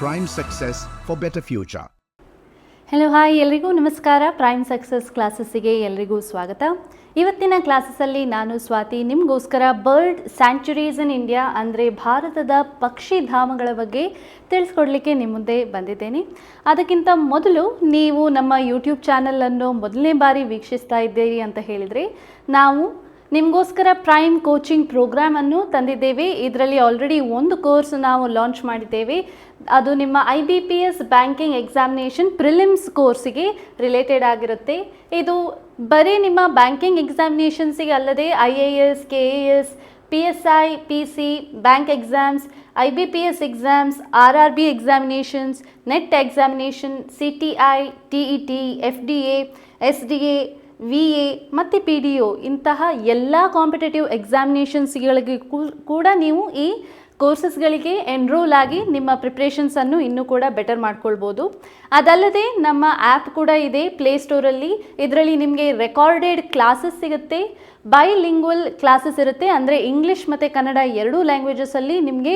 Prime Success for Better Future. Hello hi ಎಲ್ರಿಗೂ ನಮಸ್ಕಾರ. Prime success ಕ್ಲಾಸಸ್ಸಿಗೆ ಎಲ್ರಿಗೂ ಸ್ವಾಗತ. ಇವತ್ತಿನ ಕ್ಲಾಸಸ್ಸಲ್ಲಿ ನಾನು ಸ್ವಾತಿ ನಿಮಗೋಸ್ಕರ ಬರ್ಡ್ ಸ್ಯಾಂಚುರೀಸ್ ಇನ್ ಇಂಡಿಯಾ ಅಂದರೆ ಭಾರತದ ಪಕ್ಷಿಧಾಮಗಳ ಬಗ್ಗೆ ತಿಳಿಸ್ಕೊಡ್ಲಿಕ್ಕೆ ನಿಮ್ಮ ಮುಂದೆ ಬಂದಿದ್ದೇನೆ. ಅದಕ್ಕಿಂತ ಮೊದಲು ನೀವು ನಮ್ಮ ಯೂಟ್ಯೂಬ್ ಚಾನಲನ್ನು ಮೊದಲನೇ ಬಾರಿ ವೀಕ್ಷಿಸ್ತಾ ಇದ್ದೀರಿ ಅಂತ ಹೇಳಿದರೆ ನಾವು ನಿಮಗೋಸ್ಕರ ಪ್ರೈಮ್ ಕೋಚಿಂಗ್ ಪ್ರೋಗ್ರಾಮನ್ನು ತಂದಿದ್ದೇವೆ. ಇದರಲ್ಲಿ ಆಲ್ರೆಡಿ ಒಂದು ಕೋರ್ಸ್ ನಾವು ಲಾಂಚ್ ಮಾಡಿದ್ದೇವೆ. ಅದು ನಿಮ್ಮ IBPS ಬ್ಯಾಂಕಿಂಗ್ ಎಕ್ಸಾಮಿನೇಷನ್ ಪ್ರಿಲಿಮ್ಸ್ ಕೋರ್ಸಿಗೆ ರಿಲೇಟೆಡ್ ಆಗಿರುತ್ತೆ. ಇದು ಬರೀ ನಿಮ್ಮ ಬ್ಯಾಂಕಿಂಗ್ ಎಕ್ಸಾಮಿನೇಷನ್ಸಿಗೆ ಅಲ್ಲದೆ IAS, KAS, PSI, PC, bank exams, IBPS exams, RRB examinations, net examination, CTI, TET, FDA, SDA, VA ಮತ್ತು PDO ಇಂತಹ ಎಲ್ಲ ಕಾಂಪಿಟೇಟಿವ್ ಎಕ್ಸಾಮಿನೇಷನ್ಸ್ಗಳಿಗೆ ಕೂಡ ನೀವು ಈ ಕೋರ್ಸಸ್ಗಳಿಗೆ ಎನ್ರೋಲ್ ಆಗಿ ನಿಮ್ಮ ಪ್ರಿಪ್ರೇಷನ್ಸನ್ನು ಇನ್ನೂ ಕೂಡ ಬೆಟರ್ ಮಾಡ್ಕೊಳ್ಬೋದು. ಅದಲ್ಲದೆ ನಮ್ಮ ಆ್ಯಪ್ ಕೂಡ ಇದೆ ಪ್ಲೇಸ್ಟೋರಲ್ಲಿ. ಇದರಲ್ಲಿ ನಿಮಗೆ ರೆಕಾರ್ಡೆಡ್ ಕ್ಲಾಸಸ್ ಸಿಗುತ್ತೆ, ಬೈಲಿಂಗ್ವಲ್ ಕ್ಲಾಸಸ್ ಇರುತ್ತೆ, ಅಂದರೆ ಇಂಗ್ಲೀಷ್ ಮತ್ತು ಕನ್ನಡ ಎರಡೂ ಲ್ಯಾಂಗ್ವೇಜಸಲ್ಲಿ ನಿಮಗೆ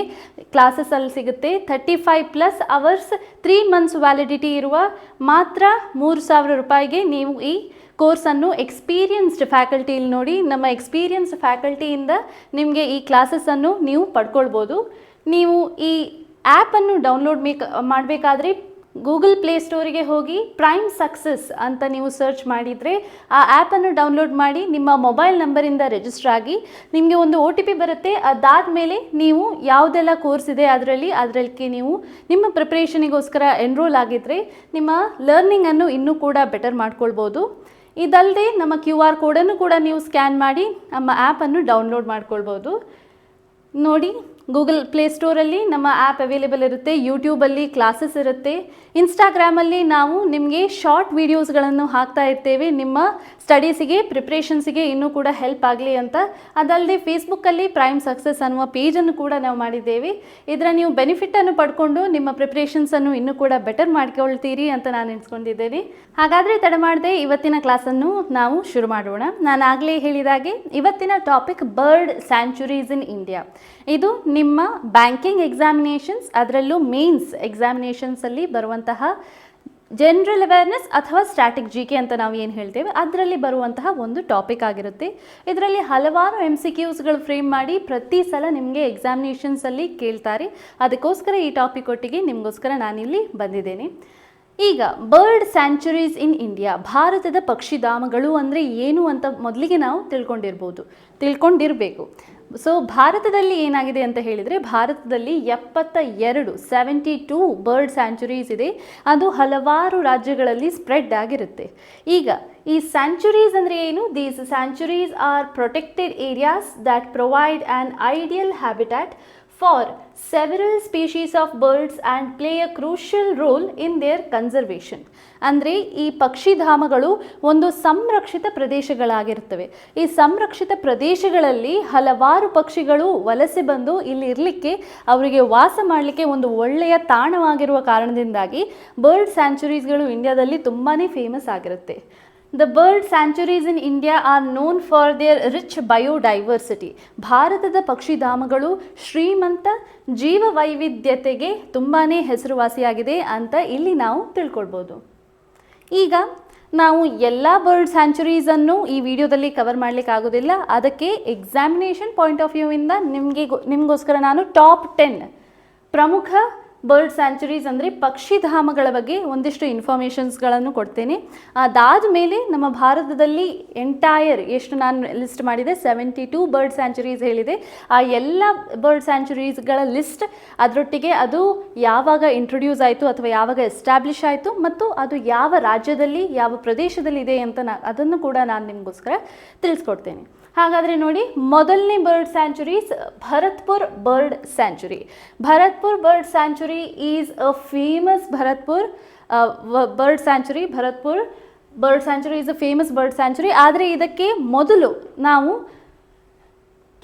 ಕ್ಲಾಸಸ್ಸಲ್ಲಿ ಸಿಗುತ್ತೆ. 35+ ಅವರ್ಸ್ 3 ಮಂತ್ಸ್ ವ್ಯಾಲಿಡಿಟಿ ಇರುವ ಮಾತ್ರ 3,000 ರೂಪಾಯಿಗೆ ನೀವು ಈ ಕೋರ್ಸನ್ನು ಎಕ್ಸ್ಪೀರಿಯನ್ಸ್ಡ್ ಫ್ಯಾಕಲ್ಟಿಯಲ್ಲಿ ನೋಡಿ ನಮ್ಮ ಎಕ್ಸ್ಪೀರಿಯನ್ಸ್ ಫ್ಯಾಕಲ್ಟಿಯಿಂದ ನಿಮಗೆ ಈ ಕ್ಲಾಸಸ್ಸನ್ನು ನೀವು ಪಡ್ಕೊಳ್ಬೋದು. ನೀವು ಈ ಆ್ಯಪನ್ನು ಡೌನ್ಲೋಡ್ ಮಾಡಬೇಕಾದ್ರೆ ಗೂಗಲ್ ಪ್ಲೇಸ್ಟೋರಿಗೆ ಹೋಗಿ ಪ್ರೈಮ್ ಸಕ್ಸಸ್ ಅಂತ ನೀವು ಸರ್ಚ್ ಮಾಡಿದರೆ ಆ ಆ್ಯಪನ್ನು ಡೌನ್ಲೋಡ್ ಮಾಡಿ ನಿಮ್ಮ ಮೊಬೈಲ್ ನಂಬರಿಂದ ರಿಜಿಸ್ಟರ್ ಆಗಿ ನಿಮಗೆ ಒಂದು OTP ಬರುತ್ತೆ. ಅದಾದಮೇಲೆ ನೀವು ಯಾವುದೆಲ್ಲ ಕೋರ್ಸ್ ಇದೆ ಅದರಲ್ಲಿ ನೀವು ನಿಮ್ಮ ಪ್ರಿಪ್ರೇಷನಿಗೋಸ್ಕರ ಎನ್ರೋಲ್ ಆಗಿದ್ದರೆ ನಿಮ್ಮ ಲರ್ನಿಂಗನ್ನು ಇನ್ನೂ ಕೂಡ ಬೆಟರ್ ಮಾಡ್ಕೊಳ್ಬೋದು. ಇದಲ್ಲದೆ ನಮ್ಮ QR ಕೋಡನ್ನು ಕೂಡ ನೀವು ಸ್ಕ್ಯಾನ್ ಮಾಡಿ ನಮ್ಮ ಆ್ಯಪನ್ನು ಡೌನ್ಲೋಡ್ ಮಾಡ್ಕೊಳ್ಬೋದು. ನೋಡಿ, ಗೂಗಲ್ ಪ್ಲೇಸ್ಟೋರಲ್ಲಿ ನಮ್ಮ ಆ್ಯಪ್ ಅವೈಲೇಬಲ್ ಇರುತ್ತೆ, ಯೂಟ್ಯೂಬಲ್ಲಿ ಕ್ಲಾಸಸ್ ಇರುತ್ತೆ, ಇನ್ಸ್ಟಾಗ್ರಾಮಲ್ಲಿ ನಾವು ನಿಮಗೆ ಶಾರ್ಟ್ ವೀಡಿಯೋಸ್ಗಳನ್ನು ಹಾಕ್ತಾ ಇರ್ತೇವೆ ನಿಮ್ಮ ಸ್ಟಡೀಸಿಗೆ ಪ್ರಿಪ್ರೇಷನ್ಸಿಗೆ ಇನ್ನೂ ಕೂಡ ಹೆಲ್ಪ್ ಆಗಲಿ ಅಂತ. ಅದಲ್ಲದೆ ಫೇಸ್ಬುಕ್ಕಲ್ಲಿ ಪ್ರೈಮ್ ಸಕ್ಸಸ್ ಅನ್ನುವ ಪೇಜನ್ನು ಕೂಡ ನಾವು ಮಾಡಿದ್ದೇವೆ. ಇದರ ನೀವು ಬೆನಿಫಿಟನ್ನು ಪಡ್ಕೊಂಡು ನಿಮ್ಮ ಪ್ರಿಪ್ರೇಷನ್ಸನ್ನು ಇನ್ನೂ ಕೂಡ ಬೆಟರ್ ಮಾಡ್ಕೊಳ್ತೀರಿ ಅಂತ ನಾನು ಎಣಿಸ್ಕೊಂಡಿದ್ದೇನೆ. ಹಾಗಾದರೆ ತಡ ಮಾಡದೆ ಇವತ್ತಿನ ಕ್ಲಾಸನ್ನು ನಾವು ಶುರು ಮಾಡೋಣ. ನಾನು ಆಗಲೇ ಹೇಳಿದಾಗೆ ಇವತ್ತಿನ topic bird sanctuaries in India. ಇದು ನಿಮ್ಮ ಬ್ಯಾಂಕಿಂಗ್ ಎಕ್ಸಾಮಿನೇಷನ್ಸ್ ಅದರಲ್ಲೂ ಮೇನ್ಸ್ ಎಕ್ಸಾಮಿನೇಷನ್ಸಲ್ಲಿ ಬರುವಂತಹ ಜನರಲ್ ಅವೇರ್ನೆಸ್ ಅಥವಾ ಸ್ಟ್ಯಾಟಿಕ್ GK ಅಂತ ನಾವು ಏನು ಹೇಳ್ತೇವೆ ಅದರಲ್ಲಿ ಬರುವಂತಹ ಒಂದು ಟಾಪಿಕ್ ಆಗಿರುತ್ತೆ. ಇದರಲ್ಲಿ ಹಲವಾರು MCQಸ್ಗಳು ಫ್ರೇಮ್ ಮಾಡಿ ಪ್ರತಿ ಸಲ ನಿಮಗೆ ಎಕ್ಸಾಮಿನೇಷನ್ಸಲ್ಲಿ ಕೇಳ್ತಾರೆ. ಅದಕ್ಕೋಸ್ಕರ ಈ ಟಾಪಿಕ್ ಒಟ್ಟಿಗೆ ನಿಮಗೋಸ್ಕರ ನಾನಿಲ್ಲಿ ಬಂದಿದ್ದೇನೆ. ಈಗ ಬರ್ಡ್ ಸ್ಯಾಂಚುರೀಸ್ ಇನ್ ಇಂಡಿಯಾ, ಭಾರತದ ಪಕ್ಷಿಧಾಮಗಳು ಅಂದರೆ ಏನು ಅಂತ ಮೊದಲಿಗೆ ನಾವು ತಿಳ್ಕೊಂಡಿರಬೇಕು. ಸೊ ಭಾರತದಲ್ಲಿ ಏನಾಗಿದೆ ಅಂತ ಹೇಳಿದರೆ ಭಾರತದಲ್ಲಿ 72 ಬರ್ಡ್ ಸ್ಯಾಂಚುರೀಸ್ ಇದೆ. ಅದು ಹಲವಾರು ರಾಜ್ಯಗಳಲ್ಲಿ ಸ್ಪ್ರೆಡ್ ಆಗಿರುತ್ತೆ. ಈಗ ಈ ಸ್ಯಾಂಚುರೀಸ್ ಅಂದರೆ ಏನು? These sanctuaries are protected areas that provide an ideal habitat for several species of birds and play a crucial role in their conservation. ಅಂದರೆ ಈ ಪಕ್ಷಿಧಾಮಗಳು ಒಂದು ಸಂರಕ್ಷಿತ ಪ್ರದೇಶಗಳಾಗಿರ್ತವೆ. ಈ ಸಂರಕ್ಷಿತ ಪ್ರದೇಶಗಳಲ್ಲಿ ಹಲವಾರು ಪಕ್ಷಿಗಳು ವಲಸೆ ಬಂದು ಇಲ್ಲಿ ಇರಲಿಕ್ಕೆ ಅವರಿಗೆ ವಾಸ ಮಾಡಲಿಕ್ಕೆ ಒಂದು ಒಳ್ಳೆಯ ತಾಣವಾಗಿರುವ ಕಾರಣದಿಂದಾಗಿ ಬರ್ಡ್ ಸ್ಯಾಂಚುರೀಸ್ಗಳು ಇಂಡಿಯಾದಲ್ಲಿ ತುಂಬಾ ಫೇಮಸ್ ಆಗಿರುತ್ತೆ. The bird sanctuaries in India are known for their rich biodiversity. ಭಾರತದ ಪಕ್ಷಿಧಾಮಗಳು ಶ್ರೀಮಂತ ಜೀವ ವೈವಿಧ್ಯತೆಗೆ ತುಂಬಾ ಹೆಸರುವಾಸಿಯಾಗಿದೆ ಅಂತ ಇಲ್ಲಿ ನಾವು ತಿಳ್ಕೊಳ್ಬೋದು. ಈಗ ನಾವು ಎಲ್ಲ ಬರ್ಡ್ ಸ್ಯಾಂಚುರೀಸನ್ನು ಈ ವಿಡಿಯೋದಲ್ಲಿ ಕವರ್ ಮಾಡಲಿಕ್ಕೆ ಆಗೋದಿಲ್ಲ. ಅದಕ್ಕೆ ಎಕ್ಸಾಮಿನೇಷನ್ ಪಾಯಿಂಟ್ ಆಫ್ ವ್ಯೂವಿಂದ ನಿಮಗೋಸ್ಕರ ನಾನು ಟಾಪ್ 10 ಪ್ರಮುಖ ಬರ್ಡ್ ಸ್ಯಾಂಚುರೀಸ್ ಅಂದರೆ ಪಕ್ಷಿಧಾಮಗಳ ಬಗ್ಗೆ ಒಂದಿಷ್ಟು ಇನ್ಫಾರ್ಮೇಷನ್ಸ್ಗಳನ್ನು ಕೊಡ್ತೇನೆ. ಅದಾದ ಮೇಲೆ ನಮ್ಮ ಭಾರತದಲ್ಲಿ ಎಷ್ಟು ನಾನು ಲಿಸ್ಟ್ ಮಾಡಿದೆ 72 ಬರ್ಡ್ ಸ್ಯಾಂಚುರೀಸ್ ಹೇಳಿದೆ. ಆ ಎಲ್ಲ ಬರ್ಡ್ ಸ್ಯಾಂಚುರೀಸ್ಗಳ ಲಿಸ್ಟ್ ಅದರೊಟ್ಟಿಗೆ ಅದು ಯಾವಾಗ ಇಂಟ್ರೊಡ್ಯೂಸ್ ಆಯಿತು ಅಥವಾ ಯಾವಾಗ ಎಸ್ಟಾಬ್ಲಿಷ್ ಆಯಿತು ಮತ್ತು ಅದು ಯಾವ ರಾಜ್ಯದಲ್ಲಿ ಯಾವ ಪ್ರದೇಶದಲ್ಲಿ ಇದೆ ಅಂತ ಅದನ್ನು ಕೂಡ ನಾನು ನಿಮಗೋಸ್ಕರ ತಿಳಿಸ್ಕೊಡ್ತೇನೆ. ಹಾಗಾದರೆ ನೋಡಿ, ಮೊದಲನೇ bird sanctuaries Bharatpur bird sanctuary. Bharatpur bird sanctuary is a famous bird sanctuary. Bharatpur bird sanctuary is a famous bird sanctuary. ಆದರೆ ಇದಕ್ಕೆ ಮೊದಲು ನಾವು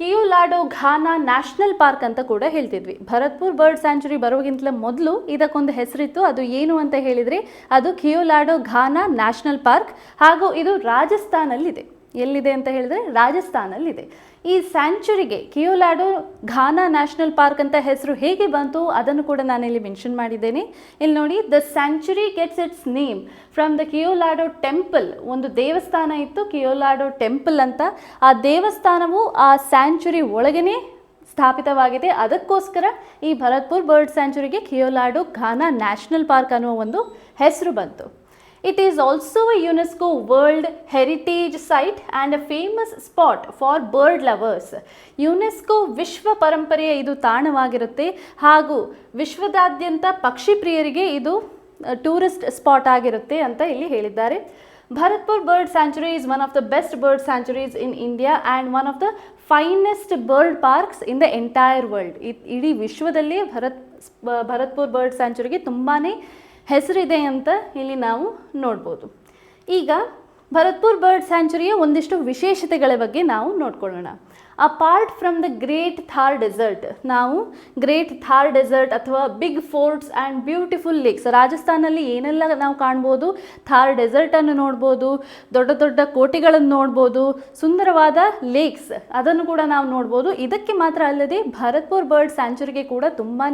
ಕಿಯೋಲಾಡೋ ಘಾನಾ ನ್ಯಾಷನಲ್ ಪಾರ್ಕ್ ಅಂತ ಕೂಡ ಹೇಳ್ತಿದ್ವಿ. ಭರತ್ಪುರ್ ಬರ್ಡ್ ಸ್ಯಾಂಚುರಿ ಬರೋಕ್ಕಿಂತಲೇ ಮೊದಲು ಇದಕ್ಕೊಂದು ಹೆಸರಿತ್ತು. ಅದು ಏನು ಅಂತ ಹೇಳಿದರೆ ಅದು ಕಿಯೋಲಾಡೋ ಘಾನಾ ನ್ಯಾಷನಲ್ ಪಾರ್ಕ್. ಹಾಗೂ ಇದು ರಾಜಸ್ಥಾನಲ್ಲಿದೆ. ಎಲ್ಲಿದೆ ಅಂತ ಹೇಳಿದ್ರೆ ರಾಜಸ್ಥಾನಲ್ಲಿದೆ. ಈ ಸ್ಯಾಂಚುರಿಗೆ ಕಿಯೋಲಾಡೋ ಘಾನಾ ನ್ಯಾಷನಲ್ ಪಾರ್ಕ್ ಅಂತ ಹೆಸರು ಹೇಗೆ ಬಂತು ಅದನ್ನು ಕೂಡ ನಾನಿಲ್ಲಿ ಮೆನ್ಷನ್ ಮಾಡಿದ್ದೇನೆ. ಇಲ್ಲಿ ನೋಡಿ, the sanctuary gets its name from the Keoladeo temple. ಒಂದು ದೇವಸ್ಥಾನ ಇತ್ತು ಕಿಯೋಲಾಡೋ ಟೆಂಪಲ್ ಅಂತ. ಆ ದೇವಸ್ಥಾನವು ಆ ಸ್ಯಾಂಚುರಿ ಒಳಗನೆ ಸ್ಥಾಪಿತವಾಗಿದೆ. ಅದಕ್ಕೋಸ್ಕರ ಈ ಭರತ್ಪುರ್ ಬರ್ಡ್ ಸ್ಯಾಂಚುರಿಗೆ ಕಿಯೋಲಾಡೋ ಘಾನಾ ನ್ಯಾಷನಲ್ ಪಾರ್ಕ್ ಅನ್ನುವ ಒಂದು ಹೆಸರು ಬಂತು. It is also a UNESCO World Heritage Site and a famous spot for bird lovers. UNESCO ವಿಶ್ವ ಪರಂಪರೆಯ ಇದು ತಾಣವಾಗಿರುತ್ತೆ ಹಾಗೂ ವಿಶ್ವದಾದ್ಯಂತ ಪಕ್ಷಿ ಪ್ರಿಯರಿಗೆ ಇದು ಟೂರಿಸ್ಟ್ ಸ್ಪಾಟ್ ಆಗಿರುತ್ತೆ ಅಂತ ಇಲ್ಲಿ ಹೇಳಿದ್ದಾರೆ. Bharatpur bird sanctuary is one of the best bird sanctuaries in India and one of the finest bird parks in the entire world. ಇಡೀ ವಿಶ್ವದಲ್ಲಿ ಭರತ್ಪುರ್ ಬರ್ಡ್ ಸ್ಯಾಂಚುರಿಗೆ ತುಂಬಾ ಹೆಸರಿದೆ ಅಂತ ಇಲ್ಲಿ ನಾವು ನೋಡ್ಬೋದು. ಈಗ ಭರತ್ಪುರ್ ಬರ್ಡ್ ಸ್ಯಾಂಚುರಿಯ ಒಂದಿಷ್ಟು ವಿಶೇಷತೆಗಳ ಬಗ್ಗೆ ನಾವು ನೋಡ್ಕೊಳ್ಳೋಣ. Apart from the great Thar desert, ನಾವು ಗ್ರೇಟ್ ಥಾರ್ ಡೆಸರ್ಟ್ ಅಥವಾ big forts and beautiful lakes, ರಾಜಸ್ಥಾನಲ್ಲಿ ಏನೆಲ್ಲ ನಾವು ಕಾಣ್ಬೋದು, ಥಾರ್ ಡೆಸರ್ಟನ್ನು ನೋಡ್ಬೋದು, ದೊಡ್ಡ ದೊಡ್ಡ ಕೋಟೆಗಳನ್ನು ನೋಡ್ಬೋದು, ಸುಂದರವಾದ ಲೇಕ್ಸ್ ಅದನ್ನು ಕೂಡ ನಾವು ನೋಡ್ಬೋದು. ಇದಕ್ಕೆ ಮಾತ್ರ ಅಲ್ಲದೆ ಭರತ್ಪುರ್ ಬರ್ಡ್ ಸ್ಯಾಂಚುರಿಗೆ ಕೂಡ ತುಂಬಾ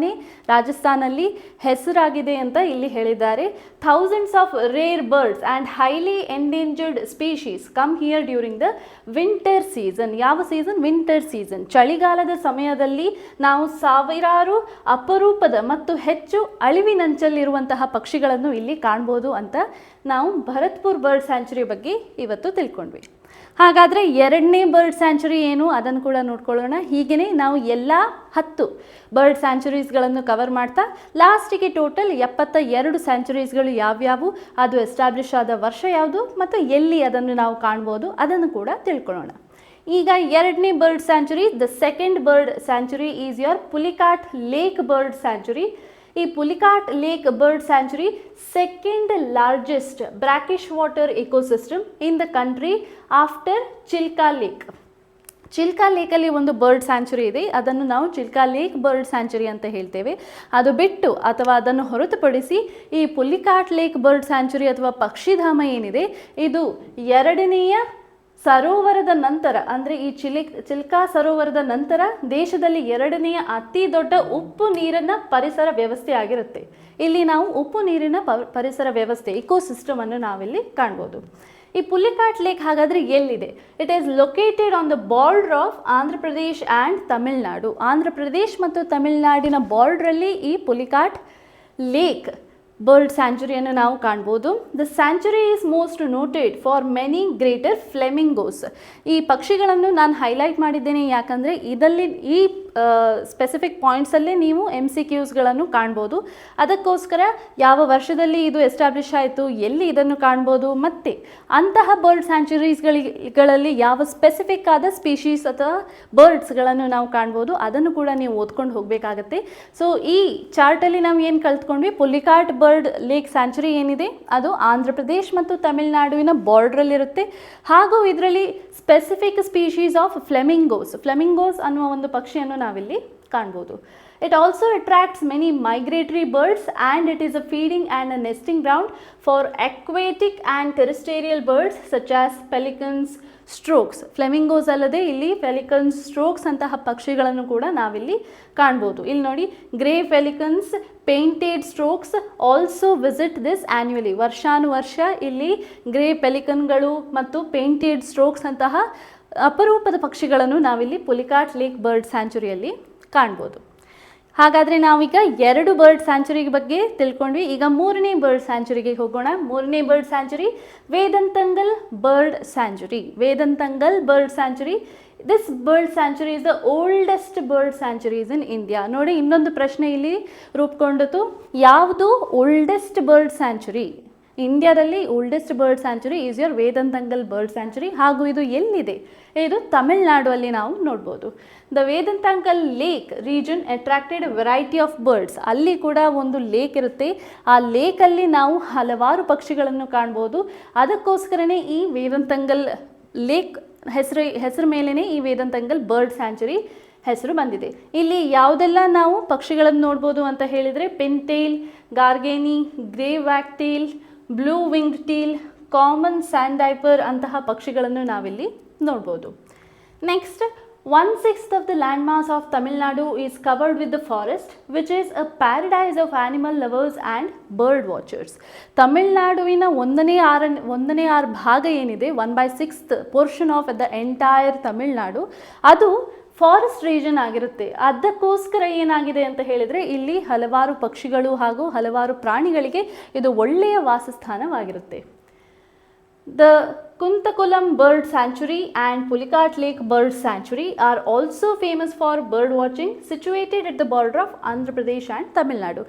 ರಾಜಸ್ಥಾನಲ್ಲಿ ಹೆಸರಾಗಿದೆ ಅಂತ ಇಲ್ಲಿ ಹೇಳಿದ್ದಾರೆ. Thousands of rare birds and highly endangered species come here during the winter season. ಯಾವ ಸೀಸನ್? Winter season. ಚಳಿಗಾಲದ ಸಮಯದಲ್ಲಿ ನಾವು ಸಾವಿರಾರು ಅಪರೂಪದ ಮತ್ತು ಹೆಚ್ಚು ಅಳಿವಿನಂಚಲ್ಲಿರುವಂತಹ ಪಕ್ಷಿಗಳನ್ನು ಇಲ್ಲಿ ಕಾಣ್ಬೋದು ಅಂತ ನಾವು ಭರತ್ಪುರ್ ಬರ್ಡ್ ಸ್ಯಾಂಚುರಿ ಬಗ್ಗೆ ಇವತ್ತು ತಿಳ್ಕೊಂಡ್ವಿ. ಹಾಗಾದರೆ ಎರಡನೇ ಬರ್ಡ್ ಸ್ಯಾಂಚುರಿ ಏನು ಅದನ್ನು ಕೂಡ ನೋಡ್ಕೊಳ್ಳೋಣ. ಹೀಗೆಯೇ ನಾವು ಎಲ್ಲ 10 ಬರ್ಡ್ ಸ್ಯಾಂಚುರೀಸ್ಗಳನ್ನು ಕವರ್ ಮಾಡ್ತಾ ಲಾಸ್ಟಿಗೆ ಟೋಟಲ್ 72 ಸ್ಯಾಂಚುರೀಸ್ಗಳು ಯಾವ್ಯಾವು, ಅದು ಎಸ್ಟಾಬ್ಲಿಷ್ ಆದ ವರ್ಷ ಯಾವುದು ಮತ್ತು ಎಲ್ಲಿ ಅದನ್ನು ನಾವು ಕಾಣ್ಬೋದು ಅದನ್ನು ಕೂಡ ತಿಳ್ಕೊಳ್ಳೋಣ. ಈಗ ಎರಡನೇ bird sanctuary, the second bird sanctuary is your Pulicat lake bird sanctuary. ಈ Pulicat lake bird sanctuary second largest brackish water ecosystem in the country after Chilka lake. Chilka ಲೇಕಲ್ಲಿ ಒಂದು ಬರ್ಡ್ ಸ್ಯಾಂಚುರಿ ಇದೆ, ಅದನ್ನು ನಾವು ಚಿಲ್ಕಾ ಲೇಕ್ ಬರ್ಡ್ ಸ್ಯಾಂಚುರಿ ಅಂತ ಹೇಳ್ತೇವೆ. ಅದು ಬಿಟ್ಟು ಅಥವಾ ಅದನ್ನು ಹೊರತುಪಡಿಸಿ ಈ ಪುಲಿಕಾಟ್ ಲೇಕ್ ಬರ್ಡ್ ಸ್ಯಾಂಚುರಿ ಅಥವಾ ಪಕ್ಷಿಧಾಮ ಏನಿದೆ ಇದು ಎರಡನೆಯ ಸರೋವರದ ನಂತರ, ಅಂದರೆ ಈ ಚಿಲ್ಕಾ ಸರೋವರದ ನಂತರ ದೇಶದಲ್ಲಿ ಎರಡನೆಯ ಅತಿ ದೊಡ್ಡ ಉಪ್ಪು ನೀರಿನ ಪರಿಸರ ವ್ಯವಸ್ಥೆ ಆಗಿರುತ್ತೆ. ಇಲ್ಲಿ ನಾವು ಉಪ್ಪು ನೀರಿನ ಪರಿಸರ ವ್ಯವಸ್ಥೆ ಇಕೋಸಿಸ್ಟಮ್ ಅನ್ನು ನಾವಿಲ್ಲಿ ಕಾಣ್ಬೋದು. ಈ ಪುಲಿಕಾಟ್ ಲೇಕ್ ಹಾಗಾದರೆ ಎಲ್ಲಿದೆ? It is located on the border of Andhra Pradesh and Tamil Nadu. Andhra Pradesh ಮತ್ತು ತಮಿಳ್ನಾಡಿನ ಬಾರ್ಡ್ರಲ್ಲಿ ಈ ಪುಲಿಕಾಟ್ ಲೇಕ್ ಬರ್ಡ್ ಸ್ಯಾಂಚುರಿಯನ್ನು ನಾವು ಕಾಣ್ಬೋದು. The sanctuary is most noted for many greater flamingos. ಈ ಪಕ್ಷಿಗಳನ್ನು ನಾನು ಹೈಲೈಟ್ ಮಾಡಿದ್ದೇನೆ ಯಾಕಂದರೆ ಇದರಲ್ಲಿ ಈ ಸ್ಪೆಸಿಫಿಕ್ ಪಾಯಿಂಟ್ಸಲ್ಲೇ ನೀವು MCQsಗಳನ್ನು ಕಾಣ್ಬೋದು. ಅದಕ್ಕೋಸ್ಕರ ಯಾವ ವರ್ಷದಲ್ಲಿ ಇದು ಎಸ್ಟಾಬ್ಲಿಷ್ ಆಯಿತು, ಎಲ್ಲಿ ಇದನ್ನು ಕಾಣ್ಬೋದು, ಮತ್ತು ಅಂತಹ ಬರ್ಡ್ ಸ್ಯಾಂಚುರೀಸ್ಗಳಲ್ಲಿ ಯಾವ ಸ್ಪೆಸಿಫಿಕ್ ಆದ ಸ್ಪೀಶೀಸ್ ಅಥವಾ ಬರ್ಡ್ಸ್ಗಳನ್ನು ನಾವು ಕಾಣ್ಬೋದು ಅದನ್ನು ಕೂಡ ನೀವು ಓದ್ಕೊಂಡು ಹೋಗಬೇಕಾಗತ್ತೆ. ಸೊ ಈ ಚಾರ್ಟಲ್ಲಿ ನಾವು ಏನು ಕಲ್ತ್ಕೊಂಡ್ವಿ, ಪುಲಿಕಾಟ್ ಬರ್ಡ್ ಲೇಕ್ ಸ್ಯಾಂಚುರಿ ಏನಿದೆ ಅದು ಆಂಧ್ರ ಪ್ರದೇಶ್ ಮತ್ತು ತಮಿಳುನಾಡುವಿನ ಬಾರ್ಡ್ರಲ್ಲಿರುತ್ತೆ. ಹಾಗೂ ಇದರಲ್ಲಿ ಸ್ಪೆಸಿಫಿಕ್ ಸ್ಪೀಶೀಸ್ ಆಫ್ ಫ್ಲೆಮಿಂಗೋಸ್ ಅನ್ನುವ ಒಂದು ಪಕ್ಷಿಯನ್ನು ನಾವಿಲ್ಲಿ ಕಾಣ್ಬೋದು. It also attracts many migratory birds and it is a feeding and a nesting ground for aquatic and terrestrial birds such as pelicans, strokes. ಫ್ಲೆಮಿಂಗೋಸ್ ಅಲ್ಲದೆ ಇಲ್ಲಿ ಪೆಲಿಕನ್ಸ್, ಸ್ಟ್ರೋಕ್ಸ್ ಅಂತಹ ಪಕ್ಷಿಗಳನ್ನು ಕೂಡ ನಾವಿಲ್ಲಿ ಕಾಣ್ಬೋದು. ಇಲ್ಲಿ ನೋಡಿ, grey pelicans, painted storks also visit this annually. ವರ್ಷಾನುವರ್ಷ ಇಲ್ಲಿ ಗ್ರೇ ಪೆಲಿಕನ್ಗಳು ಮತ್ತು ಪೇಂಟೆಡ್ ಸ್ಟ್ರೋಕ್ಸ್ ಅಂತಹ ಅಪರೂಪದ ಪಕ್ಷಿಗಳನ್ನು ನಾವಿಲ್ಲಿ ಪುಲಿಕಾಟ್ ಲೇಕ್ ಬರ್ಡ್ ಸ್ಯಾಂಚುರಿಯಲ್ಲಿ ಕಾಣ್ಬೋದು. ಹಾಗಾದರೆ ನಾವೀಗ 2 ಬರ್ಡ್ ಸ್ಯಾಂಚುರಿ ಬಗ್ಗೆ ತಿಳ್ಕೊಂಡ್ವಿ. ಈಗ 3ನೇ ಬರ್ಡ್ ಸ್ಯಾಂಚುರಿಗೆ ಹೋಗೋಣ. 3ನೇ bird sanctuary Vedanthangal bird sanctuary. Vedanthangal bird sanctuary, this bird sanctuary is the oldest bird sanctuaries in India. ನೋಡಿ, ಇನ್ನೊಂದು ಪ್ರಶ್ನೆ ಇಲ್ಲಿ ರೂಪುಗೊಂಡಿತು, ಯಾವುದು ಓಲ್ಡೆಸ್ಟ್ ಬರ್ಡ್ ಸ್ಯಾಂಚುರಿ? ಇಂಡಿಯಾದಲ್ಲಿ oldest bird sanctuary is your Vedanthangal bird sanctuary. ಹಾಗೂ ಇದು ಎಲ್ಲಿದೆ? ಇದು ತಮಿಳ್ನಾಡು ಅಲ್ಲಿ ನಾವು ನೋಡ್ಬೋದು. The Vedanthangal lake region attracted variety of birds. ಅಲ್ಲಿ ಕೂಡ ಒಂದು ಲೇಕ್ ಇರುತ್ತೆ. ಆ ಲೇಕಲ್ಲಿ ನಾವು ಹಲವಾರು ಪಕ್ಷಿಗಳನ್ನು ಕಾಣ್ಬೋದು. ಅದಕ್ಕೋಸ್ಕರನೇ ಈ ವೇದಂತಂಗಲ್ ಲೇಕ್ ಹೆಸರು ಮೇಲೇ ಈ ವೇದಂತಂಗಲ್ ಬರ್ಡ್ ಸ್ಯಾಂಚುರಿ ಹೆಸರು ಬಂದಿದೆ. ಇಲ್ಲಿ ಯಾವುದೆಲ್ಲ ನಾವು ಪಕ್ಷಿಗಳನ್ನು ನೋಡ್ಬೋದು ಅಂತ ಹೇಳಿದರೆ ಪಿನ್ಟೇಲ್, ಗಾರ್ಗೇನಿ, ಗ್ರೇ ವ್ಯಾಕ್ಟೇಲ್, ಬ್ಲೂ ವಿಂಗ್ಡ್ ಟೀಲ್, ಕಾಮನ್ ಸ್ಯಾಂಡ್ಪೈಪರ್ ಅಂತಹ ಪಕ್ಷಿಗಳನ್ನು ನಾವಿಲ್ಲಿ ನೋಡ್ಬೋದು. Next, 1/6 of the landmass of Tamil Nadu is covered with the forest, which is a paradise of animal lovers and bird watchers. ತಮಿಳುನಾಡುವಿನ ಒಂದನೇ ಆರು ಭಾಗ ಏನಿದೆ, 1/6 portion of the entire Tamil Nadu, ಅದು ಫಾರೆಸ್ಟ್ ರೀಜನ್ ಆಗಿರುತ್ತೆ. ಅದಕ್ಕೋಸ್ಕರ ಏನಾಗಿದೆ ಅಂತ ಹೇಳಿದರೆ ಇಲ್ಲಿ ಹಲವಾರು ಪಕ್ಷಿಗಳು ಹಾಗೂ ಹಲವಾರು ಪ್ರಾಣಿಗಳಿಗೆ ಇದು ಒಳ್ಳೆಯ ವಾಸಸ್ಥಾನವಾಗಿರುತ್ತೆ. The Kuntakulam Bird Sanctuary and Pulicat Lake Bird Sanctuary are also famous for bird watching, situated at the border of Andhra Pradesh and Tamil Nadu.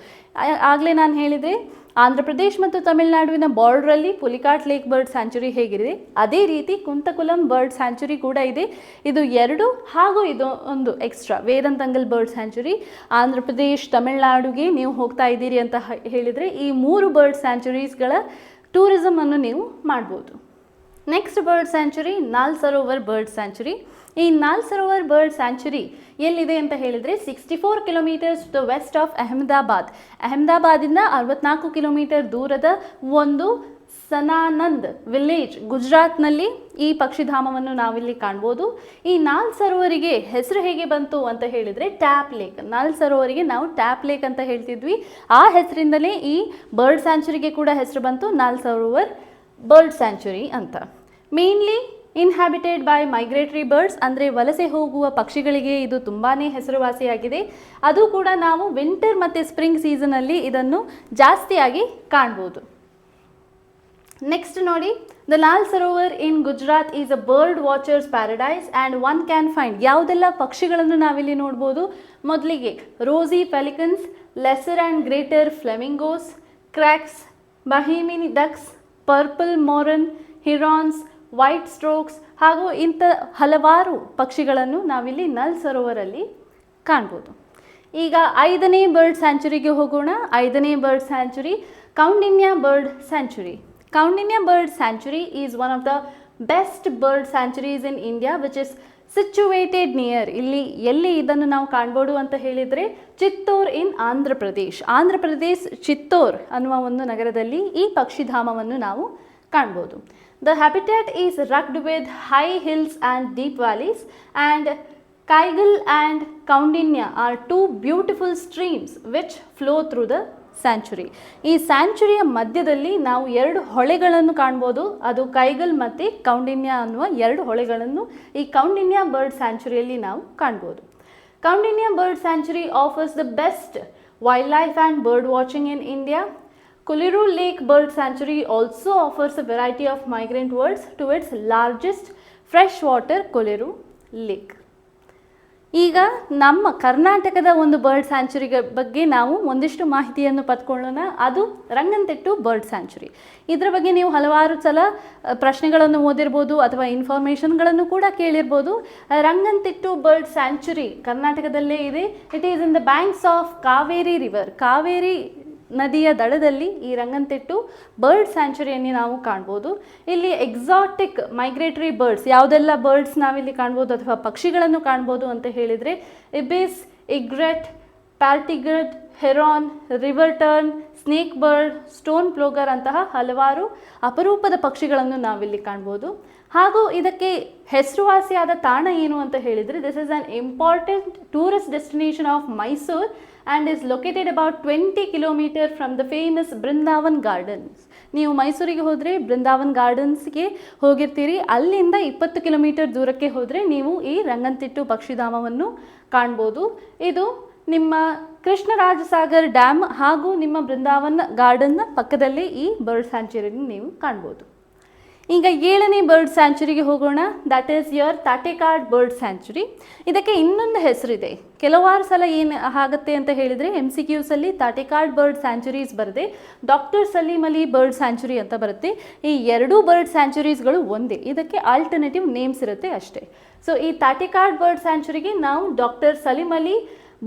ಆಗಲೇ ನಾನು ಹೇಳಿದೆ, ಆಂಧ್ರ ಪ್ರದೇಶ್ ಮತ್ತು ತಮಿಳುನಾಡುವಿನ ಬಾರ್ಡ್ರಲ್ಲಿ ಪುಲಿಕಾಟ್ ಲೇಕ್ ಬರ್ಡ್ ಸ್ಯಾಂಚುರಿ ಹೇಗಿದೆ, ಅದೇ ರೀತಿ ಕುಂತಕುಲಂ ಬರ್ಡ್ ಸ್ಯಾಂಚುರಿ ಕೂಡ ಇದೆ. ಇದು ಎರಡು, ಹಾಗೂ ಇದು ಒಂದು extra Vedanthangal bird sanctuary. Andhra Pradesh ತಮಿಳುನಾಡುಗೆ ನೀವು ಹೋಗ್ತಾ ಇದ್ದೀರಿ ಅಂತ ಹೇಳಿದರೆ ಈ 3 ಬರ್ಡ್ ಸ್ಯಾಂಚುರೀಸ್ಗಳ ಟೂರಿಸಮನ್ನು ನೀವು ಮಾಡ್ಬೋದು. ನೆಕ್ಸ್ಟ್ ಬರ್ಡ್ ಸ್ಯಾಂಚುರಿ ನಾಲ್ ಸರೋವರ್ ಬರ್ಡ್ ಸ್ಯಾಂಚುರಿ. ಈ ನಾಲ್ ಸರೋವರ್ ಬರ್ಡ್ ಸ್ಯಾಂಚುರಿ ಎಲ್ಲಿದೆ ಅಂತ ಹೇಳಿದರೆ 64 kilometres to the west of ಅಹಮದಾಬಾದಿಂದ 64 ಕಿಲೋಮೀಟರ್ ದೂರದ ಒಂದು ಸನಾನಂದ್ ವಿಲೇಜ್, ಗುಜರಾತ್ನಲ್ಲಿ ಈ ಪಕ್ಷಿಧಾಮವನ್ನು ನಾವಿಲ್ಲಿ ಕಾಣ್ಬೋದು. ಈ ನಾಲ್ ಸರೋವರಿಗೆ ಹೆಸರು ಹೇಗೆ ಬಂತು ಅಂತ ಹೇಳಿದರೆ ಟ್ಯಾಪ್ ಲೇಕ್. ನಾಲ್ ಸರೋವರಿಗೆ ನಾವು ಟ್ಯಾಪ್ ಲೇಕ್ ಅಂತ ಹೇಳ್ತಿದ್ವಿ, ಆ ಹೆಸರಿಂದಲೇ ಈ ಬರ್ಡ್ ಸ್ಯಾಂಚುರಿಗೆ ಕೂಡ ಹೆಸರು ಬಂತು, ನಾಲ್ ಸರೋವರ್ ಬರ್ಡ್ ಸ್ಯಾಂಚುರಿ ಅಂತ. Mainly inhabited by migratory birds, ಅಂದರೆ ವಲಸೆ ಹೋಗುವ ಪಕ್ಷಿಗಳಿಗೆ ಇದು ತುಂಬಾ ಹೆಸರುವಾಸಿಯಾಗಿದೆ. ಅದು ಕೂಡ ನಾವು ವಿಂಟರ್ ಮತ್ತು ಸ್ಪ್ರಿಂಗ್ ಸೀಸನಲ್ಲಿ ಇದನ್ನು ಜಾಸ್ತಿಯಾಗಿ ಕಾಣ್ಬೋದು. ನೆಕ್ಸ್ಟ್ ನೋಡಿ, the Nal Sarovar in Gujarat is a bird watchers paradise and one can find. ಯಾವುದೆಲ್ಲ ಪಕ್ಷಿಗಳನ್ನು ನಾವಿಲ್ಲಿ ನೋಡ್ಬೋದು? ಮೊದಲಿಗೆ rosy pelicans, lesser and greater flamingos, crakes, Brahminy ducks, purple moorhen, herons, white storks ಹಾಗೂ ಇಂಥ ಹಲವಾರು ಪಕ್ಷಿಗಳನ್ನು ನಾವಿಲ್ಲಿ ನಲ್ ಸರೋವರಲ್ಲಿ ಕಾಣ್ಬೋದು. ಈಗ 5ನೇ ಬರ್ಡ್ ಸ್ಯಾಂಚುರಿಗೆ ಹೋಗೋಣ. 5ನೇ bird sanctuary Kaundinya bird sanctuary. Kaundinya Bird Sanctuary is one of the best bird sanctuaries in India, which is situated near, ಎಲ್ಲಿ ಇದನ್ನು ನಾವು ಕಾಣ್ಬೋದು ಅಂತ ಹೇಳಿದರೆ ಚಿತ್ತೋರ್ ಇನ್ ಆಂಧ್ರ ಪ್ರದೇಶ್. ಆಂಧ್ರ ಪ್ರದೇಶ್ ಚಿತ್ತೋರ್ ಅನ್ನುವ ಒಂದು ನಗರದಲ್ಲಿ ಈ ಪಕ್ಷಿಧಾಮವನ್ನು ನಾವು ಕಾಣ್ಬೋದು. The habitat is rugged with high hills and deep valleys, and Kaigal and Kaundinya are 2 beautiful streams which flow through the sanctuary. ಈ ಸ್ಯಾಂಚುರಿಯ ಮಧ್ಯದಲ್ಲಿ ನಾವು 2 ಹೊಳೆಗಳನ್ನು ಕಾಣ್ಬೋದು. ಅದು ಕೈಗಲ್ ಮತ್ತು ಕೌಂಡಿನ್ಯ ಅನ್ನುವ 2 ಹೊಳೆಗಳನ್ನು ಈ ಕೌಂಡಿನ್ಯ ಬರ್ಡ್ ಸ್ಯಾಂಚುರಿಯಲ್ಲಿ ನಾವು ಕಾಣ್ಬೋದು. Kaundinya bird sanctuary offers the best wild life and bird watching in India. Kulleru Lake Bird Sanctuary also offers a variety of migrant birds to its largest freshwater Kulleru Lake. ಈಗ ನಮ್ಮ ಕರ್ನಾಟಕದ ಒಂದು ಬರ್ಡ್ ಸ್ಯಾಂಚುರಿ ಬಗ್ಗೆ ನಾವು ಒಂದಿಷ್ಟು ಮಾಹಿತಿಯನ್ನು ಪಡ್ಕೊಳ್ಳೋಣ. ಅದು Ranganathittu bird sanctuary. ಇದರ ಬಗ್ಗೆ ನೀವು ಹಲವಾರು ಸಲ ಪ್ರಶ್ನೆಗಳನ್ನು ಓದಿರ್ಬೋದು ಅಥವಾ ಇನ್ಫಾರ್ಮೇಷನ್ಗಳನ್ನು ಕೂಡ ಕೇಳಿರ್ಬೋದು. ರಂಗನತಿಟ್ಟು ಬರ್ಡ್ ಸ್ಯಾಂಚುರಿ ಕರ್ನಾಟಕದಲ್ಲೇ ಇದೆ. It is in the banks of Kaveri river. Kaveri ನದಿಯ ದಡದಲ್ಲಿ ಈ ರಂಗನತಿಟ್ಟು ಬರ್ಡ್ ಸ್ಯಾಂಚುರಿಯನ್ನು ನಾವು ಕಾಣ್ಬೋದು. ಇಲ್ಲಿ ಎಕ್ಸಾಟಿಕ್ ಮೈಗ್ರೇಟರಿ ಬರ್ಡ್ಸ್, ಯಾವುದೆಲ್ಲ ಬರ್ಡ್ಸ್ ನಾವಿಲ್ಲಿ ಕಾಣ್ಬೋದು ಅಥವಾ ಪಕ್ಷಿಗಳನ್ನು ಕಾಣ್ಬೋದು ಅಂತ ಹೇಳಿದರೆ ಇಬಿಸ್, ಇಗ್ರೆಟ್, ಪ್ಯಾರ್ಟಿಗ್ರೆಟ್, heron, river tern, snake bird, stone plover ಅಂತಹ ಹಲವಾರು ಅಪರೂಪದ ಪಕ್ಷಿಗಳನ್ನು ನಾವಿಲ್ಲಿ ಕಾಣ್ಬೋದು. ಹಾಗೂ ಇದಕ್ಕೆ ಹೆಸರುವಾಸಿಯಾದ ತಾಣ ಏನು ಅಂತ ಹೇಳಿದರೆ this is on important tourist destination of Mysore and is located about 20 km from the famous Brindavan gardens. ನೀವು ಮೈಸೂರಿಗೆ ಹೋದರೆ ಬೃಂದಾವನ್ ಗಾರ್ಡನ್ಸ್ಗೆ ಹೋಗಿರ್ತೀರಿ, ಅಲ್ಲಿಂದ 20 ಕಿಲೋಮೀಟರ್ ದೂರಕ್ಕೆ ಹೋದರೆ ನೀವು ಈ ರಂಗನತಿಟ್ಟು ಪಕ್ಷಿಧಾಮವನ್ನು ಕಾಣ್ಬೋದು. ಇದು ನಿಮ್ಮ ಕೃಷ್ಣರಾಜಸಾಗರ್ ಡ್ಯಾಮ್ ಹಾಗೂ ನಿಮ್ಮ ಬೃಂದಾವನ್ ಗಾರ್ಡನ್ನ ಪಕ್ಕದಲ್ಲಿ ಈ ಬರ್ಡ್ ಸ್ಯಾಂಚುರಿಯನ್ನು ನೀವು ಕಾಣ್ಬೋದು. ಈಗ 7ನೇ ಬರ್ಡ್ ಸ್ಯಾಂಚುರಿಗೆ ಹೋಗೋಣ. That is your Thattekad bird sanctuary. ಇದಕ್ಕೆ ಇನ್ನೊಂದು ಹೆಸರಿದೆ. ಕೆಲವಾರು ಸಲ ಏನು ಆಗುತ್ತೆ ಅಂತ ಹೇಳಿದರೆ MCQಸಲ್ಲಿ ತಾಟೆಕಾಡ್ ಬರ್ಡ್ ಸ್ಯಾಂಚುರೀಸ್ ಬರದೆ doctor Salim Ali bird sanctuary ಅಂತ ಬರುತ್ತೆ. ಈ 2 ಬರ್ಡ್ ಸ್ಯಾಂಚುರೀಸ್ಗಳು ಒಂದೇ, ಇದಕ್ಕೆ ಆಲ್ಟರ್ನೇಟಿವ್ ನೇಮ್ಸ್ ಇರುತ್ತೆ ಅಷ್ಟೇ. ಸೊ ಈ ತಾಟೆಕಾಡ್ ಬರ್ಡ್ ಸ್ಯಾಂಚುರಿಗೆ ನಾವು doctor Salim Ali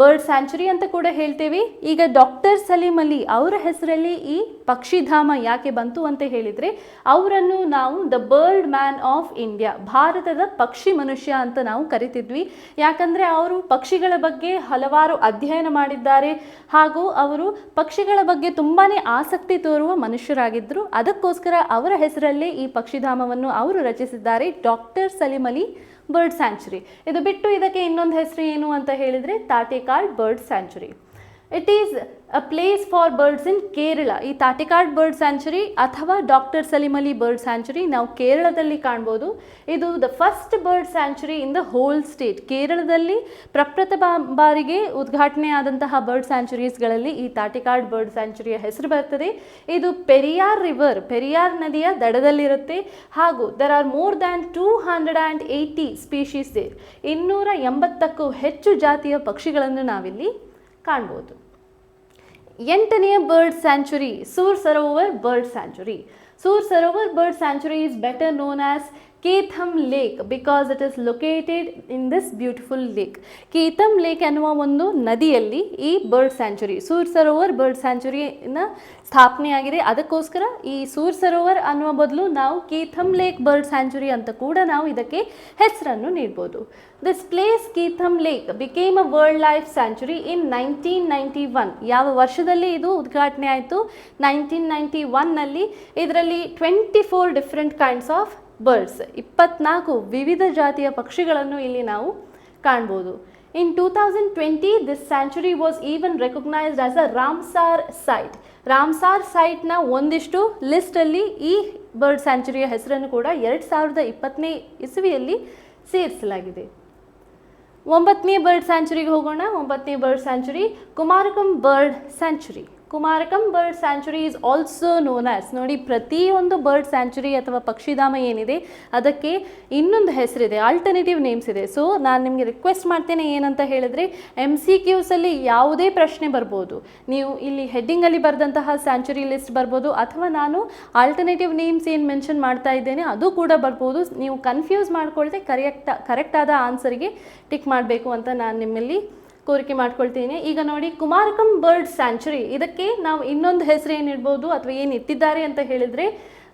bird sanctuary ಅಂತ ಕೂಡ ಹೇಳ್ತೇವೆ. ಈಗ ಡಾಕ್ಟರ್ ಸಲೀಂ ಅಲಿ ಅವರ ಹೆಸರಲ್ಲಿ ಈ ಪಕ್ಷಿಧಾಮ ಯಾಕೆ ಬಂತು ಅಂತ ಹೇಳಿದರೆ, ಅವರನ್ನು ನಾವು the bird man of India, ಭಾರತದ ಪಕ್ಷಿ ಮನುಷ್ಯ ಅಂತ ನಾವು ಕರಿತಿದ್ವಿ. ಯಾಕಂದರೆ ಅವರು ಪಕ್ಷಿಗಳ ಬಗ್ಗೆ ಹಲವಾರು ಅಧ್ಯಯನ ಮಾಡಿದ್ದಾರೆ ಹಾಗೂ ಅವರು ಪಕ್ಷಿಗಳ ಬಗ್ಗೆ ತುಂಬಾ ಆಸಕ್ತಿ ತೋರುವ ಮನುಷ್ಯರಾಗಿದ್ದರು. ಅದಕ್ಕೋಸ್ಕರ ಅವರ ಹೆಸರಲ್ಲೇ ಈ ಪಕ್ಷಿಧಾಮವನ್ನು ಅವರು ರಚಿಸಿದ್ದಾರೆ, doctor Salim Ali bird sanctuary. ಇದು ಬಿಟ್ಟು ಇದಕ್ಕೆ ಇನ್ನೊಂದು ಹೆಸರು ಏನು ಅಂತ ಹೇಳಿದರೆ Thattekad bird sanctuary. It is a place for birds in Kerala. ಈ ತಾಟೆಕಾಡ್ ಬರ್ಡ್ ಸ್ಯಾಂಚುರಿ ಅಥವಾ doctor Salim Ali bird sanctuary ನಾವು ಕೇರಳದಲ್ಲಿ ಕಾಣ್ಬೋದು. ಇದು the first bird sanctuary in the whole state. ಕೇರಳದಲ್ಲಿ ಪ್ರಪ್ರಥಮ ಬಾರಿಗೆ ಉದ್ಘಾಟನೆ ಆದಂತಹ ಬರ್ಡ್ ಸ್ಯಾಂಚುರೀಸ್ಗಳಲ್ಲಿ ಈ ತಾಟೆಕಾಡ್ ಬರ್ಡ್ ಸ್ಯಾಂಚುರಿಯ ಹೆಸರು ಬರ್ತದೆ. ಇದು ಪೆರಿಯಾರ್ ರಿವರ್, ಪೆರಿಯಾರ್ ನದಿಯ ದಡದಲ್ಲಿರುತ್ತೆ ಹಾಗೂ there are more than 280 species there. 280ಕ್ಕೂ ಹೆಚ್ಚು ಜಾತಿಯ ಪಕ್ಷಿಗಳನ್ನು ನಾವಿಲ್ಲಿ ಕಾಣ್ಬೋದು. 8ನೇ bird sanctuary Sur Sarovar bird sanctuary. Sur Sarovar bird sanctuary is better known as Keetham lake because it is located in this beautiful lake. Keetham lake ಎನ್ನುವ ಒಂದು ನದಿಯಲ್ಲಿ ಈ bird sanctuary, Sur Sarovar bird ಸ್ಯಾಂಚುರಿನ ಸ್ಥಾಪನೆಯಾಗಿದೆ. ಅದಕ್ಕೋಸ್ಕರ ಈ ಸೂರ್ ಸರೋವರ್ ಅನ್ನುವ ಬದಲು ನಾವು ಕೇಥಮ್ ಲೇಕ್ ಬರ್ಡ್ ಸ್ಯಾಂಚುರಿ ಅಂತ ಕೂಡ ನಾವು ಇದಕ್ಕೆ ಹೆಸರನ್ನು ನೀಡ್ಬೋದು. This place Keetham lake became a world life sanctuary in 1991. ಯಾವ ವರ್ಷದಲ್ಲಿ ಇದು ಉದ್ಘಾಟನೆ ಆಯಿತು? 1991ನಲ್ಲಿ. ಇದರಲ್ಲಿ 24 ಡಿಫ್ರೆಂಟ್ ಕೈಂಡ್ಸ್ ಆಫ್ ಬರ್ಡ್ಸ್, 24 ವಿವಿಧ ಜಾತಿಯ ಪಕ್ಷಿಗಳನ್ನು ಇಲ್ಲಿ ನಾವು ಕಾಣ್ಬೋದು. In 2020 this sanctuary was even recognised as a Ramsar site. Ramsar ಸೈಟ್ನ ಒಂದಿಷ್ಟು ಲಿಸ್ಟಲ್ಲಿ ಈ ಬರ್ಡ್ ಸ್ಯಾಂಚುರಿಯ ಹೆಸರನ್ನು ಕೂಡ 2020ನೇ ಇಸವಿಯಲ್ಲಿ ಸೇರಿಸಲಾಗಿದೆ. 9ನೇ ಬರ್ಡ್ ಸ್ಯಾಂಚುರಿಗೆ ಹೋಗೋಣ. 9ನೇ bird sanctuary Kumarakom bird sanctuary. Kumarakom bird sanctuary is also known as, ನೋಡಿ ಪ್ರತಿಯೊಂದು ಬರ್ಡ್ ಸ್ಯಾಂಚುರಿ ಅಥವಾ ಪಕ್ಷಿಧಾಮ ಏನಿದೆ ಅದಕ್ಕೆ ಇನ್ನೊಂದು ಹೆಸರಿದೆ, ಆಲ್ಟರ್ನೇಟಿವ್ ನೇಮ್ಸ್ ಇದೆ. ಸೊ ನಾನು ನಿಮಗೆ ರಿಕ್ವೆಸ್ಟ್ ಮಾಡ್ತೇನೆ ಏನಂತ ಹೇಳಿದರೆ, MCQಸಲ್ಲಿ ಯಾವುದೇ ಪ್ರಶ್ನೆ ಬರ್ಬೋದು. ನೀವು ಇಲ್ಲಿ ಹೆಡ್ಡಿಂಗಲ್ಲಿ ಬರೆದಂತಹ ಸ್ಯಾಂಚುರಿ ಲಿಸ್ಟ್ ಬರ್ಬೋದು, ಅಥವಾ ನಾನು ಆಲ್ಟರ್ನೇಟಿವ್ ನೇಮ್ಸ್ ಏನು ಮೆನ್ಷನ್ ಮಾಡ್ತಾ ಇದ್ದೇನೆ ಅದು ಕೂಡ ಬರ್ಬೋದು. ನೀವು ಕನ್ಫ್ಯೂಸ್ ಮಾಡ್ಕೊಳ್ದೆ ಕರೆಕ್ಟಾದ ಆನ್ಸರ್ಗೆ ಟಿಕ್ ಮಾಡಬೇಕು ಅಂತ ನಾನು ನಿಮ್ಮಲ್ಲಿ ಕೋರಿಕೆ ಮಾಡ್ಕೊಳ್ತೀನಿ. ಈಗ ನೋಡಿ, ಕುಮಾರಕಂ ಬರ್ಡ್ ಸ್ಯಾಂಚುರಿ, ಇದಕ್ಕೆ ನಾವು ಇನ್ನೊಂದು ಹೆಸರು ಏನಿಡ್ಬೋದು ಅಥವಾ ಏನು ಇಟ್ಟಿದ್ದಾರೆ ಅಂತ ಹೇಳಿದರೆ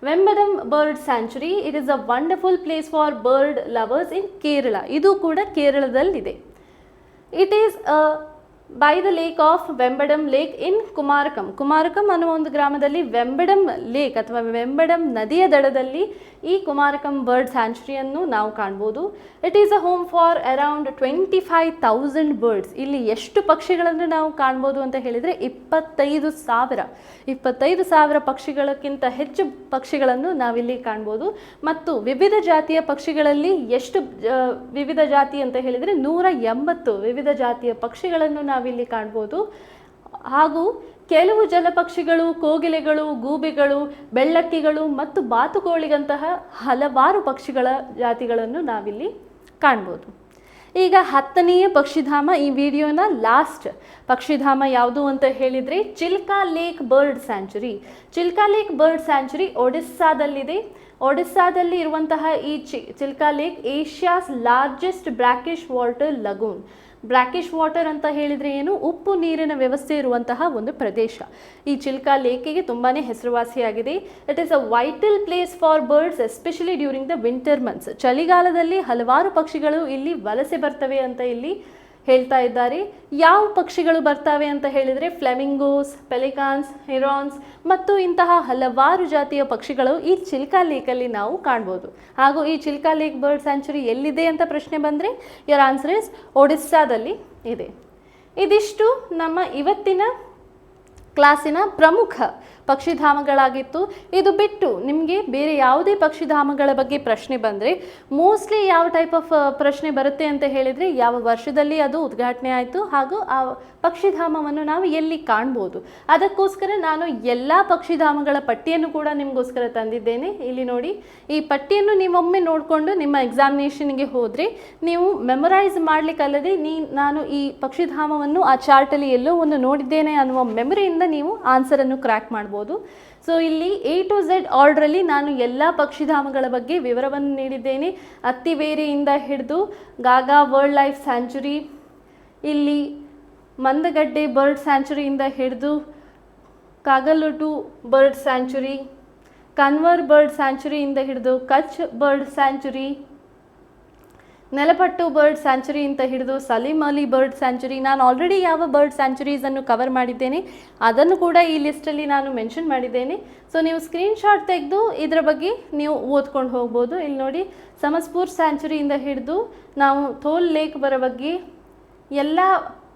Vembanad bird sanctuary. It is a wonderful place for bird lovers in Kerala. ಇದು ಕೂಡ ಕೇರಳದಲ್ಲಿದೆ. It is by the lake of Vembanad lake in Kumarakom. Kumarakom ಅನ್ನುವ ಒಂದು ಗ್ರಾಮದಲ್ಲಿ ವೆಂಬಡಂ ಲೇಕ್ ಅಥವಾ ವೆಂಬಡಂ ನದಿಯ ದಡದಲ್ಲಿ ಈ ಕುಮಾರಕಂ ಬರ್ಡ್ ಸ್ಯಾಂಚುರಿಯನ್ನು ನಾವು ಕಾಣ್ಬೋದು. It is a home for around 25,000 birds. ಇಲ್ಲಿ ಎಷ್ಟು ಪಕ್ಷಿಗಳನ್ನು ನಾವು ಕಾಣ್ಬೋದು ಅಂತ ಹೇಳಿದರೆ 25,000 ಪಕ್ಷಿಗಳಕ್ಕಿಂತ ಹೆಚ್ಚು ಪಕ್ಷಿಗಳನ್ನು ನಾವಿಲ್ಲಿ ಕಾಣ್ಬೋದು. ಮತ್ತು ವಿವಿಧ ಜಾತಿಯ ಪಕ್ಷಿಗಳಲ್ಲಿ ಎಷ್ಟು ವಿವಿಧ ಜಾತಿ ಅಂತ ಹೇಳಿದರೆ 180 ವಿವಿಧ ಜಾತಿಯ ಪಕ್ಷಿಗಳನ್ನು ನಾವಿಲ್ಲಿ ಕಾಣ್ಬೋದು. ಹಾಗೂ ಕೆಲವು ಜಲಪಕ್ಷಿಗಳು, ಕೋಗಿಲೆಗಳು, ಗೂಬೆಗಳು, ಬೆಳ್ಳಕ್ಕಿಗಳು ಮತ್ತು ಬಾತುಕೋಳಿಗಂತಹ ಹಲವಾರು ಪಕ್ಷಿಗಳ ಜಾತಿಗಳನ್ನು ನಾವಿಲ್ಲಿ ಕಾಣ್ಬೋದು. ಈಗ 10ನೆಯ ಪಕ್ಷಿಧಾಮ, ಈ ವಿಡಿಯೋನ ಲಾಸ್ಟ್ ಪಕ್ಷಿಧಾಮ ಯಾವುದು ಅಂತ ಹೇಳಿದರೆ Chilka lake bird sanctuary. Chilka lake bird sanctuary ಒಡಿಸ್ಸಾದಲ್ಲಿದೆ. ಒಡಿಸ್ಸಾದಲ್ಲಿ ಇರುವಂತಹ ಈ Chilka lake Asia's largest brackish water lagoon. Brackish water ಅಂತ ಹೇಳಿದರೆ ಏನು? ಉಪ್ಪು ನೀರಿನ ವ್ಯವಸ್ಥೆ ಇರುವಂತಹ ಒಂದು ಪ್ರದೇಶ. ಈ ಚಿಲ್ಕಾ ಲೇಕಿಗೆ ತುಂಬಾ ಹೆಸರುವಾಸಿಯಾಗಿದೆ. It is a vital place for birds especially during the winter months. ಚಳಿಗಾಲದಲ್ಲಿ ಹಲವಾರು ಪಕ್ಷಿಗಳು ಇಲ್ಲಿ ವಲಸೆ ಬರ್ತವೆ ಅಂತ ಇಲ್ಲಿ ಹೇಳ್ತಾ ಇದ್ದಾರೆ. ಯಾವ ಪಕ್ಷಿಗಳು ಬರ್ತಾವೆ ಅಂತ ಹೇಳಿದರೆ ಫ್ಲೆಮಿಂಗೋಸ್, ಪೆಲಿಕಾನ್ಸ್, ಹೆರಾನ್ಸ್ ಮತ್ತು ಇಂತಹ ಹಲವಾರು ಜಾತಿಯ ಪಕ್ಷಿಗಳು ಈ ಚಿಲ್ಕಾ ಲೇಕಲ್ಲಿ ನಾವು ಕಾಣ್ಬೋದು. ಹಾಗೂ ಈ ಚಿಲ್ಕಾ ಲೇಕ್ ಬರ್ಡ್ ಸ್ಯಾಂಚುರಿ ಎಲ್ಲಿದೆ ಅಂತ ಪ್ರಶ್ನೆ ಬಂದರೆ ಯರ್ ಆನ್ಸರ್ ಇಸ್ ಒಡಿಸ್ಸಾದಲ್ಲಿ ಇದೆ. ಇದಿಷ್ಟು ನಮ್ಮ ಇವತ್ತಿನ ಕ್ಲಾಸಿನ ಪ್ರಮುಖ ಪಕ್ಷಿಧಾಮಗಳಾಗಿತ್ತು. ಇದು ಬಿಟ್ಟು ನಿಮಗೆ ಬೇರೆ ಯಾವುದೇ ಪಕ್ಷಿಧಾಮಗಳ ಬಗ್ಗೆ ಪ್ರಶ್ನೆ ಬಂದರೆ ಮೋಸ್ಟ್ಲಿ ಯಾವ ಟೈಪ್ ಆಫ್ ಪ್ರಶ್ನೆ ಬರುತ್ತೆ ಅಂತ ಹೇಳಿದರೆ, ಯಾವ ವರ್ಷದಲ್ಲಿ ಅದು ಉದ್ಘಾಟನೆ ಆಯಿತು ಹಾಗೂ ಆ ಪಕ್ಷಿಧಾಮವನ್ನು ನಾವು ಎಲ್ಲಿ ಕಾಣ್ಬೋದು. ಅದಕ್ಕೋಸ್ಕರ ನಾನು ಎಲ್ಲ ಪಕ್ಷಿಧಾಮಗಳ ಪಟ್ಟಿಯನ್ನು ಕೂಡ ನಿಮಗೋಸ್ಕರ ತಂದಿದ್ದೇನೆ. ಇಲ್ಲಿ ನೋಡಿ, ಈ ಪಟ್ಟಿಯನ್ನು ನೀವೊಮ್ಮೆ ನೋಡಿಕೊಂಡು ನಿಮ್ಮ ಎಕ್ಸಾಮಿನೇಷನ್ಗೆ ಹೋದರೆ ನೀವು ಮೆಮೊರೈಸ್ ಮಾಡಲಿಕ್ಕಲ್ಲದೆ ನಾನು ಈ ಪಕ್ಷಿಧಾಮವನ್ನು ಆ ಚಾರ್ಟಲ್ಲಿ ಎಲ್ಲೋ ಒಂದು ನೋಡಿದ್ದೇನೆ ಅನ್ನುವ ಮೆಮೊರಿಯಿಂದ ನೀವು ಆನ್ಸರನ್ನು ಕ್ರ್ಯಾಕ್ ಮಾಡ್ಬೋದು. ಸೊ ಇಲ್ಲಿ A to Z ಆರ್ಡ್ರಲ್ಲಿ ನಾನು ಎಲ್ಲ ಪಕ್ಷಿಧಾಮಗಳ ಬಗ್ಗೆ ವಿವರವನ್ನು ನೀಡಿದ್ದೇನೆ. ಅತ್ತಿವೇರಿಯಿಂದ ಹಿಡಿದು ಗಾಗಾ ವರ್ಲ್ಡ್ ಲೈಫ್ ಸ್ಯಾಂಚುರಿ, ಇಲ್ಲಿ ಮಂದಗಡ್ಡೆ ಬರ್ಡ್ ಸ್ಯಾಂಚುರಿಯಿಂದ ಹಿಡಿದು ಕಾಗಲುಟು ಬರ್ಡ್ ಸ್ಯಾಂಚುರಿ, ಕನ್ವರ್ ಬರ್ಡ್ ಸ್ಯಾಂಚುರಿಯಿಂದ ಹಿಡಿದು ಕಚ್ bird sanctuary, Nelapattu bird sanctuary ಅಂತ ಹಿಡಿದು ಸಲೀಂ ಅಲಿ ಬರ್ಡ್ ಸ್ಯಾಂಚುರಿ. ನಾನು ಆಲ್ರೆಡಿ ಯಾವ ಬರ್ಡ್ ಸ್ಯಾಂಚುರೀಸನ್ನು ಕವರ್ ಮಾಡಿದ್ದೇನೆ ಅದನ್ನು ಕೂಡ ಈ ಲಿಸ್ಟಲ್ಲಿ ನಾನು ಮೆನ್ಷನ್ ಮಾಡಿದ್ದೇನೆ. ಸೊ ನೀವು ಸ್ಕ್ರೀನ್ಶಾಟ್ ತೆಗೆದು ಇದರ ಬಗ್ಗೆ ನೀವು ಓದ್ಕೊಂಡು ಹೋಗ್ಬೋದು. ಇಲ್ಲಿ ನೋಡಿ, ಸಮಸ್ಪುರ್ ಸ್ಯಾಂಚುರಿಯಿಂದ ಹಿಡಿದು ನಾವು ಥೋಲ್ ಲೇಕ್ ಬರೋ ಬಗ್ಗೆ ಎಲ್ಲ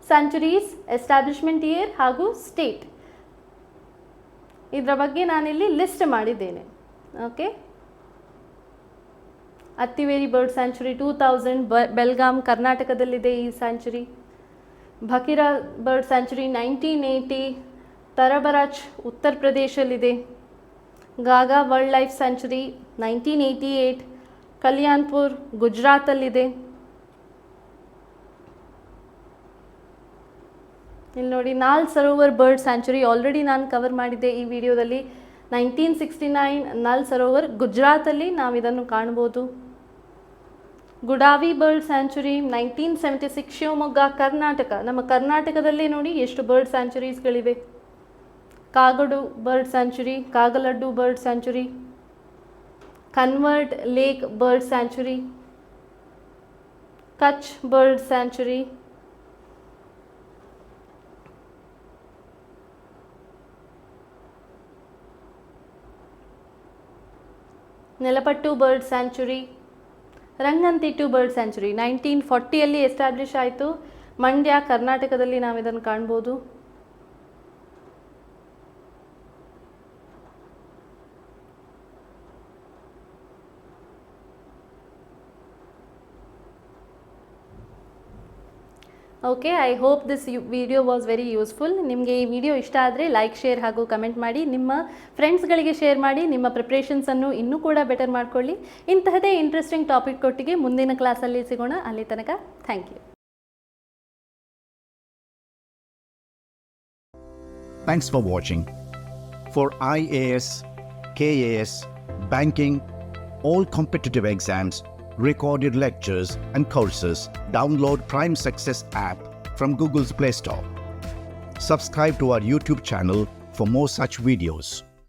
ಸ್ಯಾಂಚುರೀಸ್, ಎಸ್ಟಾಬ್ಲಿಷ್ಮೆಂಟ್ ಇಯರ್ ಹಾಗೂ ಸ್ಟೇಟ್ ಇದರ ಬಗ್ಗೆ ನಾನಿಲ್ಲಿ ಲಿಸ್ಟ್ ಮಾಡಿದ್ದೇನೆ. Okay, Attiveri bird sanctuary 2000 Belgaum ಕರ್ನಾಟಕದಲ್ಲಿದೆ ಈ ಸ್ಯಾಂಚುರಿ. ಭಕೀರಾ ಬರ್ಡ್ ಸ್ಯಾಂಚುರಿ 1980 ತರಬರಾಜ್ ಉತ್ತರ ಪ್ರದೇಶಲ್ಲಿದೆ. ಗಾಗಾ ವರ್ಲ್ಡ್ ಲೈಫ್ ಸ್ಯಾಂಚುರಿ 1988 ಕಲ್ಯಾಣ್ಪುರ್ ಗುಜರಾತಲ್ಲಿದೆ. ಇಲ್ಲಿ ನೋಡಿ, ನಾಲ್ ಸರೋವರ್ ಬರ್ಡ್ ಸ್ಯಾಂಚುರಿ ಆಲ್ರೆಡಿ ನಾನು ಕವರ್ ಮಾಡಿದ್ದೆ ಈ ವಿಡಿಯೋದಲ್ಲಿ. 1969 ನಾಲ್ ಸರೋವರ್ ಗುಜರಾತಲ್ಲಿ ನಾವು ಇದನ್ನು ಕಾಣ್ಬೋದು. Gudavi bird sanctuary 1976 Shivamogga Karnataka. ನಮ್ಮ ಕರ್ನಾಟಕದಲ್ಲೇ ನೋಡಿ ಎಷ್ಟು ಬರ್ಡ್ ಸ್ಯಾಂಚುರೀಸ್ಗಳಿವೆ. Kagadu bird sanctuary, Kaggaladu bird sanctuary, Kanwar lake bird sanctuary, Kutch bird sanctuary, Nelapattu bird sanctuary, Ranganathittu bird sanctuary 1940ಯಲ್ಲಿ ಎಸ್ಟಾಬ್ಲಿಷ್ ಆಯಿತು. ಮಂಡ್ಯ ಕರ್ನಾಟಕದಲ್ಲಿ ನಾವು ಇದನ್ನು ಕಾಣ್ಬೋದು. Okay, I hope this video was very useful. ನಿಮಗೆ ಈ ವಿಡಿಯೋ ಇಷ್ಟ ಆದರೆ ಲೈಕ್, ಶೇರ್ ಹಾಗೂ ಕಮೆಂಟ್ ಮಾಡಿ. ನಿಮ್ಮ ಫ್ರೆಂಡ್ಸ್ಗಳಿಗೆ ಶೇರ್ ಮಾಡಿ. ನಿಮ್ಮ ಪ್ರಿಪ್ರೇಷನ್ಸನ್ನು ಇನ್ನೂ ಕೂಡ ಬೆಟರ್ ಮಾಡ್ಕೊಳ್ಳಿ. ಇಂತಹದೇ ಇಂಟ್ರೆಸ್ಟಿಂಗ್ ಟಾಪಿಕ್ ಒಟ್ಟಿಗೆ ಮುಂದಿನ ಕ್ಲಾಸಲ್ಲಿ ಸಿಗೋಣ. ಅಲ್ಲಿ ತನಕ thank you. Thanks for watching. For IAS, KAS, banking, all competitive exams, recorded lectures and courses, download Prime Success app from Google's Play Store. Subscribe to our YouTube channel for more such videos.